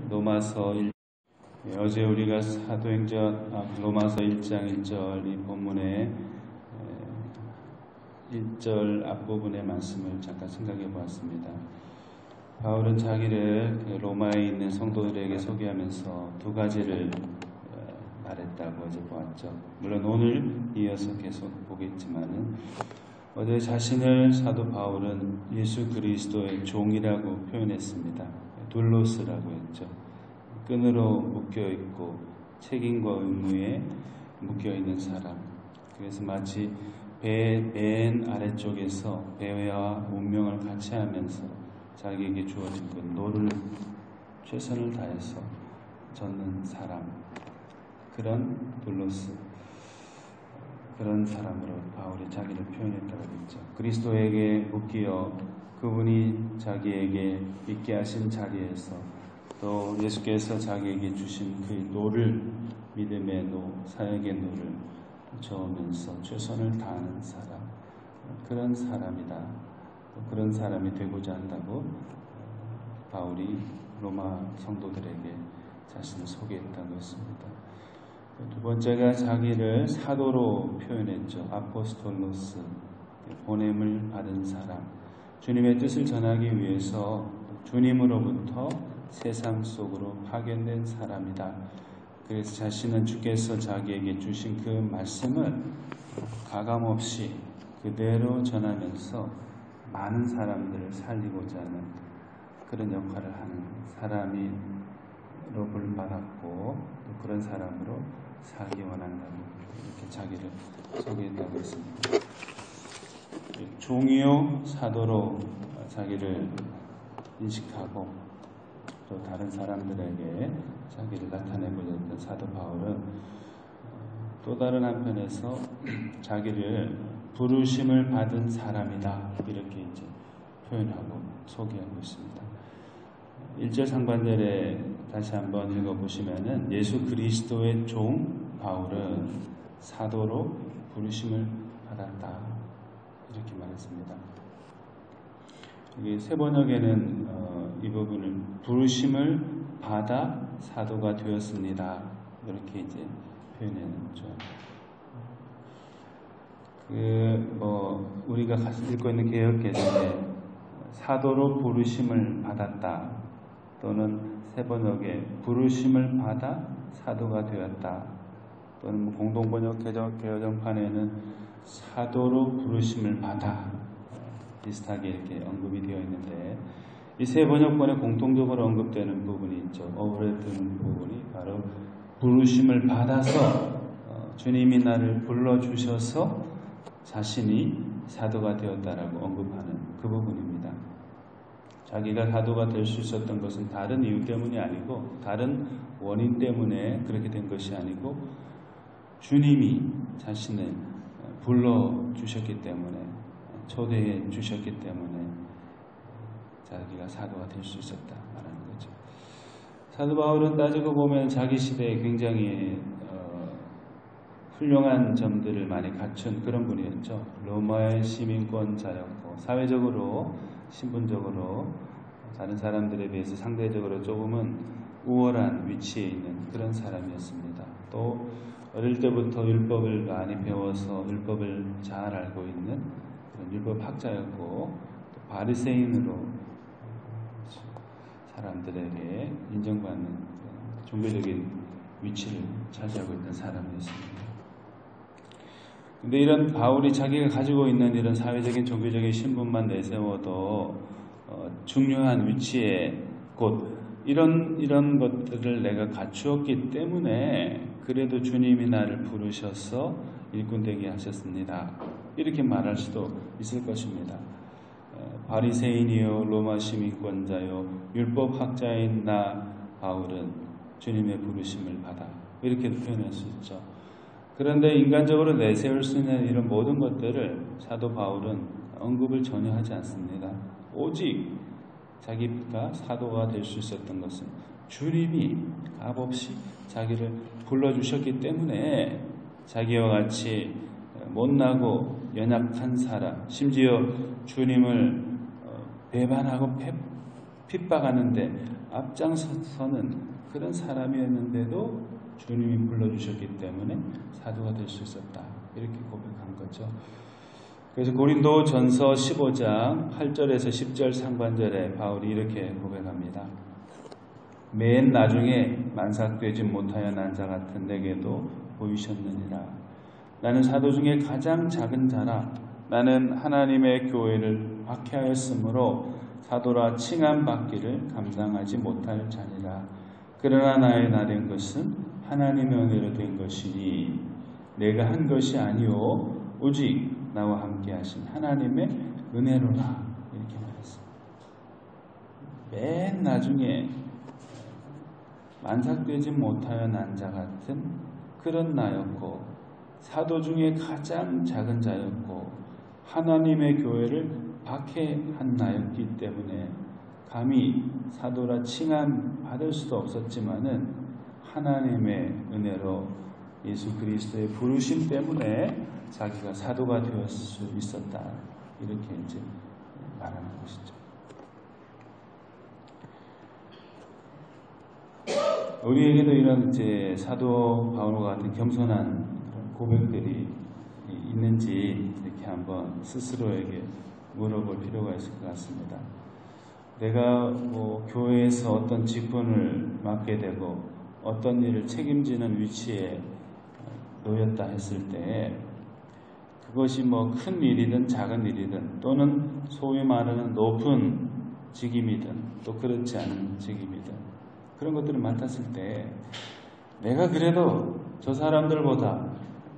로마서 1. 어제 우리가 사도행전 로마서 1장 1절 이 본문의 1절 앞부분의 말씀을 잠깐 생각해 보았습니다. 바울은 자기를 로마에 있는 성도들에게 소개하면서 두 가지를 말했다고 어제 보았죠. 물론 오늘 이어서 계속 보겠지만은 어제 자신을 사도 바울은 예수 그리스도의 종이라고 표현했습니다. 둘로스라고 했죠. 끈으로 묶여있고 책임과 의무에 묶여있는 사람. 그래서 마치 배 맨 아래쪽에서 배와 운명을 같이 하면서 자기에게 주어진 그 노를 최선을 다해서 젓는 사람. 그런 둘로스, 그런 사람으로 바울이 자기를 표현했다고 했죠. 그리스도에게 묶여 그분이 자기에게 있게 하신 자리에서 또 예수께서 자기에게 주신 그 노를, 믿음의 노, 사역의 노를 저으면서 최선을 다하는 사람, 그런 사람이다. 그런 사람이 되고자 한다고 바울이 로마 성도들에게 자신을 소개했다고 했습니다. 두 번째가 자기를 사도로 표현했죠. 아포스톨로스, 보냄을 받은 사람. 주님의 뜻을 전하기 위해서 주님으로부터 세상 속으로 파견된 사람이다. 그래서 자신은 주께서 자기에게 주신 그 말씀을 가감없이 그대로 전하면서 많은 사람들을 살리고자 하는 그런 역할을 하는 사람으로 부름받았고 또 그런 사람으로 살기 원한다고 이렇게 자기를 소개했다고 했습니다. 종이요 사도로 자기를 인식하고 또 다른 사람들에게 자기를 나타내고자 했던 사도 바울은 또 다른 한편에서 자기를 부르심을 받은 사람이다 이렇게 이제 표현하고 소개하고 있습니다. 1절 상반절에 다시 한번 읽어보시면은 예수 그리스도의 종 바울은 사도로 부르심을 받았다 이렇게 말했습니다. 여기 세 번역에는 이 부분을 부르심을 받아 사도가 되었습니다 이렇게 이제 표현해놓죠. 우리가 읽고 있는 개역개정에 사도로 부르심을 받았다 또는 세 번역에 부르심을 받아 사도가 되었다 또는 공동번역 개정판에는 사도로 부르심을 받아 비슷하게 이렇게 언급이 되어 있는데 이 세 번역본에 공통적으로 언급되는 부분이 있죠. 어우러드는 부분이 바로 부르심을 받아서 주님이 나를 불러주셔서 자신이 사도가 되었다라고 언급하는 그 부분입니다. 자기가 사도가 될 수 있었던 것은 다른 이유 때문이 아니고 다른 원인 때문에 그렇게 된 것이 아니고 주님이 자신을 불러주셨기 때문에 초대해 주셨기 때문에 자기가 사도가 될 수 있었다 말하는 거죠. 사도 바울은 따지고 보면 자기 시대에 굉장히 훌륭한 점들을 많이 갖춘 그런 분이었죠. 로마의 시민권자였고 사회적으로 신분적으로 다른 사람들에 비해서 상대적으로 조금은 우월한 위치에 있는 그런 사람이었습니다. 또 어릴 때부터 율법을 많이 배워서 율법을 잘 알고 있는 그런 율법학자였고 또 바리새인으로 사람들에게 인정받는 종교적인 위치를 차지하고 있는 사람이었습니다. 근데 이런 바울이 자기가 가지고 있는 이런 사회적인 종교적인 신분만 내세워도 중요한 위치에 곧 이런 것들을 내가 갖추었기 때문에 그래도 주님이 나를 부르셔서 일꾼 되게 하셨습니다. 이렇게 말할 수도 있을 것입니다. 바리새인이요 로마 시민권자요 율법학자인 나 바울은 주님의 부르심을 받아 이렇게 표현할 수 있죠. 그런데 인간적으로 내세울 수 있는 이런 모든 것들을 사도 바울은 언급을 전혀 하지 않습니다. 오직 자기가 사도가 될 수 있었던 것은 주님이 값없이 자기를 불러주셨기 때문에 자기와 같이 못나고 연약한 사람, 심지어 주님을 배반하고 핍박하는데 앞장서는 그런 사람이었는데도 주님이 불러주셨기 때문에 사도가 될 수 있었다. 이렇게 고백한 거죠. 그래서 고린도 전서 15장 8절에서 10절 상반절에 바울이 이렇게 고백합니다. 맨 나중에 만삭되지 못하여 난 자 같은 내게도 보이셨느니라. 나는 사도 중에 가장 작은 자라. 나는 하나님의 교회를 박해하였으므로 사도라 칭함받기를 감당하지 못할 자니라. 그러나 나의 나된 것은 하나님의 은혜로 된 것이니 내가 한 것이 아니요 오직 나와 함께 하신 하나님의 은혜로라. 이렇게 말했습니다. 맨 나중에 만삭되지 못하여 난 자 같은 그런 나였고 사도 중에 가장 작은 자였고 하나님의 교회를 박해한 나였기 때문에 감히 사도라 칭함 받을 수도 없었지만은 하나님의 은혜로 예수 그리스도의 부르심 때문에 자기가 사도가 되었을 수 있었다. 이렇게 이제 말하는 것이죠. 우리에게도 이런 이제 사도 바울과 같은 겸손한 그런 고백들이 있는지 이렇게 한번 스스로에게 물어볼 필요가 있을 것 같습니다. 내가 교회에서 어떤 직분을 맡게 되고 어떤 일을 책임지는 위치에 놓였다 했을 때 그것이 큰 일이든 작은 일이든 또는 소위 말하는 높은 직임이든 또 그렇지 않은 직임이든 그런 것들을 맡았을 때 내가 그래도 저 사람들보다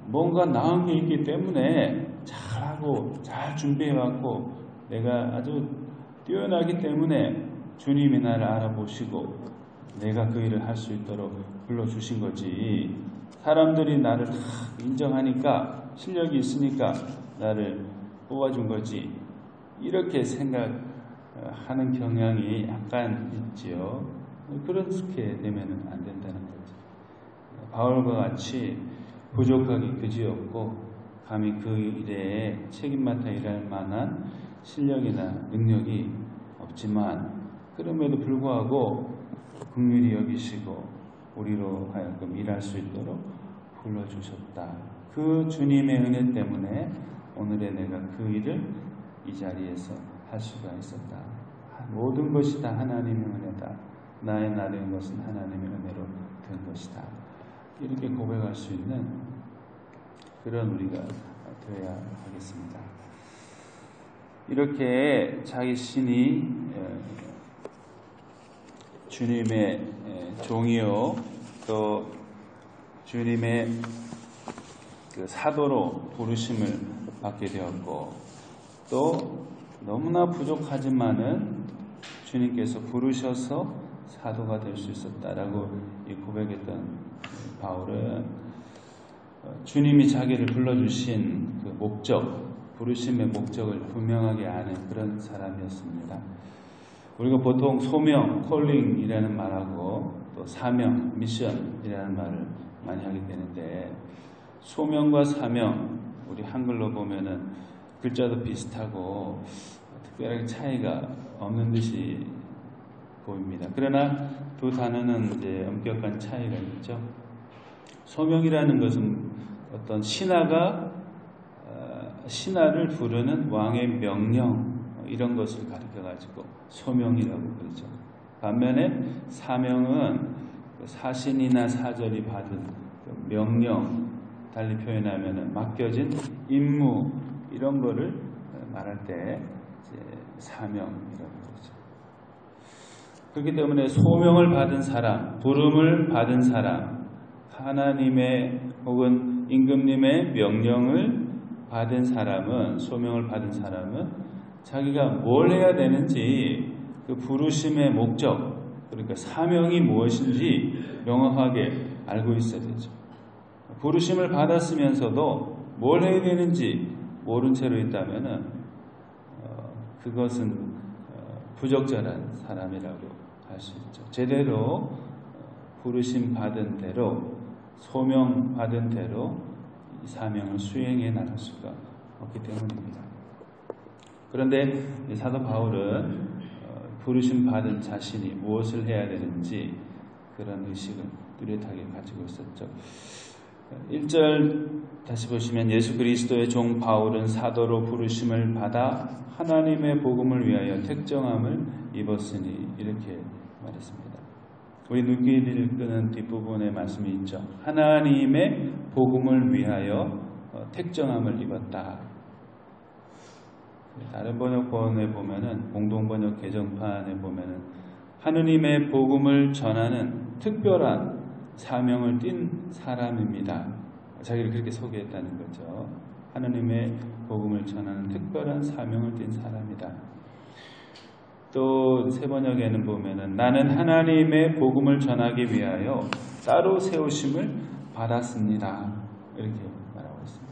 뭔가 나은 게 있기 때문에 잘하고 잘 준비해왔고 내가 아주 뛰어나기 때문에 주님이 나를 알아보시고 내가 그 일을 할 수 있도록 불러주신 거지 사람들이 나를 다 인정하니까 실력이 있으니까 나를 뽑아준 거지 이렇게 생각하는 경향이 약간 있지요. 그렇게 되면 안 된다는 거죠. 바울과 같이 부족하기 그지없고 감히 그 일에 책임맡아 일할 만한 실력이나 능력이 없지만 그럼에도 불구하고 긍휼히 여기시고 우리로 하여금 일할 수 있도록 불러주셨다. 그 주님의 은혜 때문에 오늘의 내가 그 일을 이 자리에서 할 수가 있었다. 모든 것이 다 하나님의 은혜다. 나의 나된 것은 하나님의 은혜로 된 것이다. 이렇게 고백할 수 있는 그런 우리가 되어야 하겠습니다. 이렇게 자기 신이 주님의 종이요 또 주님의 그 사도로 부르심을 받게 되었고 또 너무나 부족하지만은 주님께서 부르셔서 사도가 될 수 있었다라고 고백했던 바울은 주님이 자기를 불러주신 그 목적, 부르심의 목적을 분명하게 아는 그런 사람이었습니다. 우리가 보통 소명, 콜링이라는 말하고 또 사명, 미션이라는 말을 많이 하게 되는데 소명과 사명, 우리 한글로 보면은 글자도 비슷하고 특별하게 차이가 없는 듯이 보입니다. 그러나 두 단어는 이제 엄격한 차이가 있죠. 소명이라는 것은 어떤 신하가 신하를 부르는 왕의 명령 이런 것을 가리켜가지고 소명이라고 그러죠. 반면에 사명은 사신이나 사절이 받은 명령, 달리 표현하면 맡겨진 임무 이런 거를 말할 때 이제 사명이라고 그러죠. 그렇기 때문에 소명을 받은 사람, 부름을 받은 사람, 하나님의 혹은 임금님의 명령을 받은 사람은, 소명을 받은 사람은 자기가 뭘 해야 되는지 그 부르심의 목적, 그러니까 사명이 무엇인지 명확하게 알고 있어야 되죠. 부르심을 받았으면서도 뭘 해야 되는지 모른 채로 있다면은 그것은 부적절한 사람이라고 할 수 있죠. 제대로 부르심 받은 대로 소명 받은 대로 이 사명을 수행해 나갈 수가 없기 때문입니다. 그런데 사도 바울은 부르심 받은 자신이 무엇을 해야 되는지 그런 의식을 뚜렷하게 가지고 있었죠. 1절 다시 보시면 예수 그리스도의 종 바울은 사도로 부르심을 받아 하나님의 복음을 위하여 택정함을 입었으니 이렇게 말했습니다. 우리 눈길 읽는 뒷부분에 말씀이 있죠. 하나님의 복음을 위하여 택정함을 입었다. 다른 번역본에 보면은 공동번역 개정판에 보면은 하느님의 복음을 전하는 특별한 사명을 띤 사람입니다. 자기를 그렇게 소개했다는 거죠. 하느님의 복음을 전하는 특별한 사명을 띤 사람이다. 또 새 번역에는 보면은 나는 하나님의 복음을 전하기 위하여 따로 세우심을 받았습니다. 이렇게 말하고 있습니다.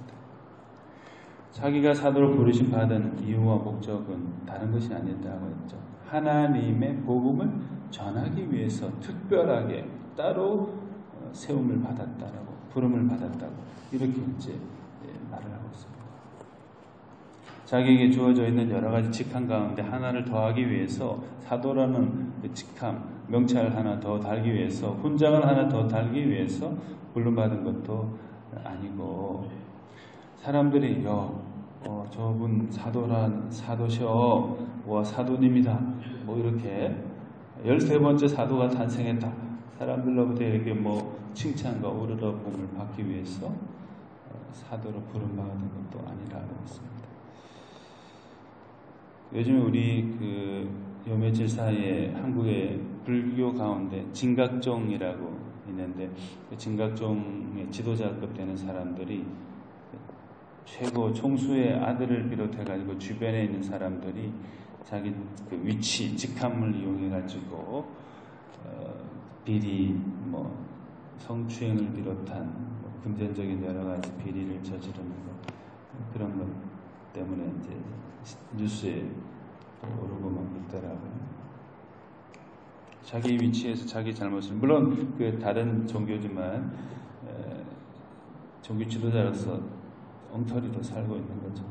자기가 사도로 부르심 받은 이유와 목적은 다른 것이 아니었다고 했죠. 하나님의 복음을 전하기 위해서 특별하게 따로 세움을 받았다라고, 부름을 받았다고 이렇게 이제 말을 하고 있습니다. 자기에게 주어져 있는 여러 가지 직함 가운데 하나를 더하기 위해서 사도라는 그 직함, 명찰 하나 더 달기 위해서, 훈장을 하나 더 달기 위해서 부름받은 것도 아니고, 사람들이 저분 사도셔, 사도님이다, 이렇게 13번째 사도가 탄생했다, 사람들로부터 이렇게 칭찬과 우러러봄을 받기 위해서 사도로 부름받은 것도 아니라고 했습니다. 요즘 우리 요 며칠 사이에 한국의 불교 가운데 진각종이라고 있는데, 그 진각종의 지도자급 되는 사람들이 최고 총수의 아들을 비롯해가지고 주변에 있는 사람들이 자기 그 위치, 직함을 이용해가지고 비리, 성추행을 비롯한 금전적인 여러 가지 비리를 저지르는 것, 그런 것 때문에 이제 뉴스에 오르고만 있더라고요. 자기 위치에서 자기 잘못을, 물론 그 다른 종교지만 종교 지도자로서 엉터리로 살고 있는 거죠.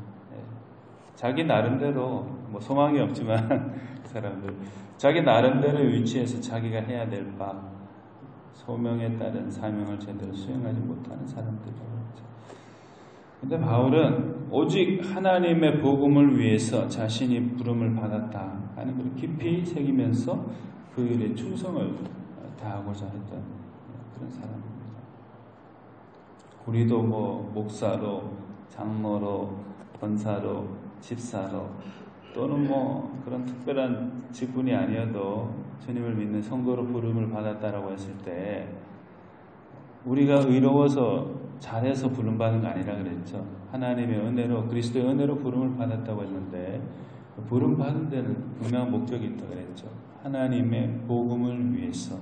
자기 나름대로 소망이 없지만 사람들 자기 나름대로의 위치에서 자기가 해야 될 바, 소명에 따른 사명을 제대로 수행하지 못하는 사람들이죠. 근데 바울은 오직 하나님의 복음을 위해서 자신이 부름을 받았다 하는 걸 깊이 새기면서 그 일에 충성을 다하고자 했던 그런 사람입니다. 우리도 목사로, 장로로, 권사로, 집사로, 또는 그런 특별한 직분이 아니어도 주님을 믿는 성도로 부름을 받았다라고 했을 때, 우리가 의로워서 잘해서 부름받은 거 아니라 그랬죠. 하나님의 은혜로, 그리스도의 은혜로 부름을 받았다고 했는데, 부름받은 데는 분명한 목적이 있다고 그랬죠. 하나님의 복음을 위해서,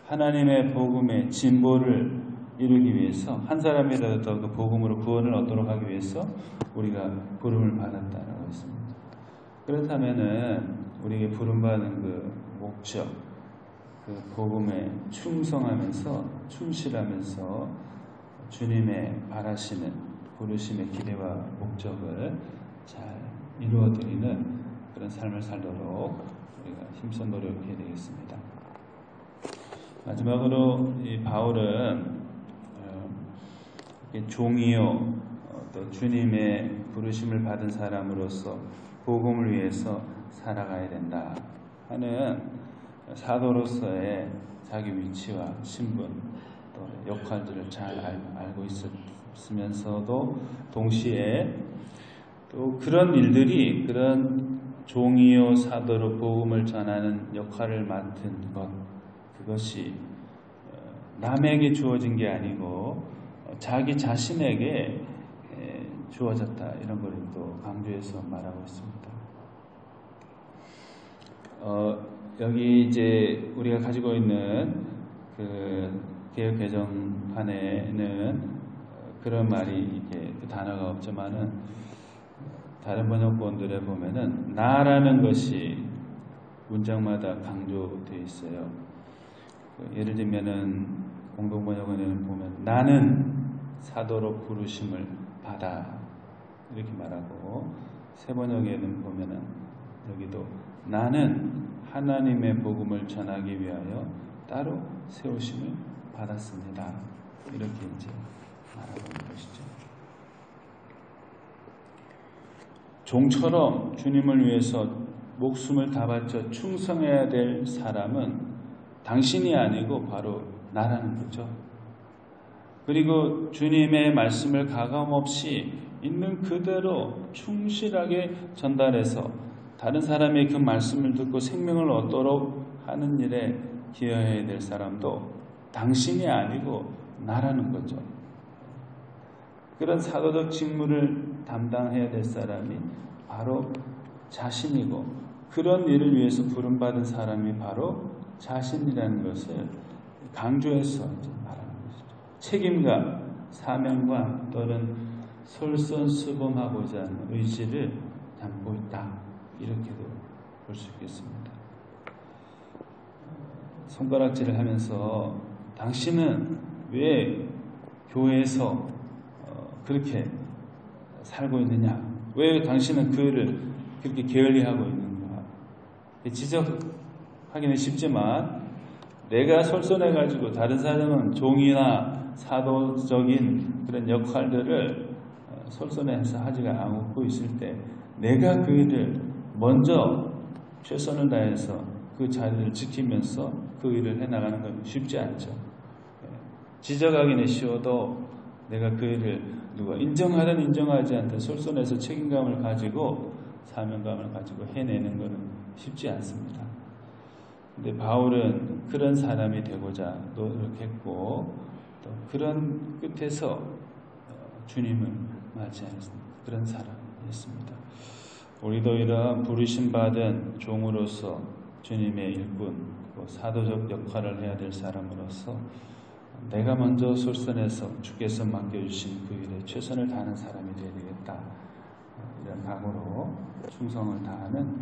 하나님의 복음의 진보를 이루기 위해서, 한 사람이라도 그 복음으로 구원을 얻도록 하기 위해서 우리가 부름을 받았다라고 했습니다. 그렇다면은 우리에게 부름받은 그 목적, 그 복음에 충성하면서, 충실하면서 주님의 바라시는 부르심의 기대와 목적을 잘 이루어드리는 그런 삶을 살도록 우리가 힘써 노력해야 되겠습니다. 마지막으로 이 바울은 종이요, 또 주님의 부르심을 받은 사람으로서 복음을 위해서 살아가야 된다 하는 사도로서의 자기 위치와 신분, 또 역할들을 잘 알고 있으면서도 동시에 또 그런 일들이, 그런 종이요 사도로 복음을 전하는 역할을 맡은 것, 그것이 남에게 주어진 게 아니고 자기 자신에게 주어졌다, 이런 걸 또 강조해서 말하고 있습니다. 여기 이제 우리가 가지고 있는 그 개역 개정판에는 그런 말이 이게 그 단어가 없지만은 다른 번역본들에 보면은 나라는 것이 문장마다 강조되어 있어요. 예를 들면은 공동번역원에는 보면 나는 사도로 부르심을 받아 이렇게 말하고, 새 번역에는 보면은 여기도 나는 하나님의 복음을 전하기 위하여 따로 세우심을 받았습니다. 이렇게 이제 말하고 있는 것이죠. 종처럼 주님을 위해서 목숨을 다 바쳐 충성해야 될 사람은 당신이 아니고 바로 나라는 거죠. 그리고 주님의 말씀을 가감없이 있는 그대로 충실하게 전달해서 다른 사람이 그 말씀을 듣고 생명을 얻도록 하는 일에 기여해야 될 사람도 당신이 아니고 나라는 거죠. 그런 사도적 직무를 담당해야 될 사람이 바로 자신이고, 그런 일을 위해서 부름받은 사람이 바로 자신이라는 것을 강조해서 말하는 것이죠. 책임과 사명과 또는 솔선수범하고자 하는 의지를 담고 있다. 이렇게도 볼 수 있겠습니다. 손가락질을 하면서 당신은 왜 교회에서 그렇게 살고 있느냐? 왜 당신은 그 일을 그렇게 게을리하고 있는가? 지적하기는 쉽지만 내가 솔선해가지고 다른 사람은 종이나 사도적인 그런 역할들을 솔선해서 하지가 않고 있을 때 내가 그 일을 먼저 최선을 다해서 그 자리를 지키면서 그 일을 해나가는 건 쉽지 않죠. 지적하기는 쉬워도 내가 그 일을 누가 인정하든 인정하지 않든 솔선해서 책임감을 가지고 사명감을 가지고 해내는 것은 쉽지 않습니다. 근데 바울은 그런 사람이 되고자 노력했고 또 그런 끝에서 주님을 맞이하는 그런 사람이었습니다. 우리도 이러한 부르심받은 종으로서 주님의 일꾼, 사도적 역할을 해야 될 사람으로서 내가 먼저 솔선해서 주께서 맡겨주신 그 일에 최선을 다하는 사람이 되어야 되겠다. 이런 각오로 충성을 다하는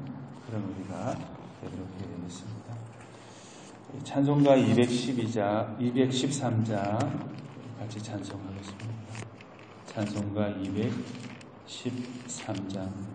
그런 우리가 되도록 되겠습니다. 찬송가 213장 같이 찬송하겠습니다. 찬송가 213장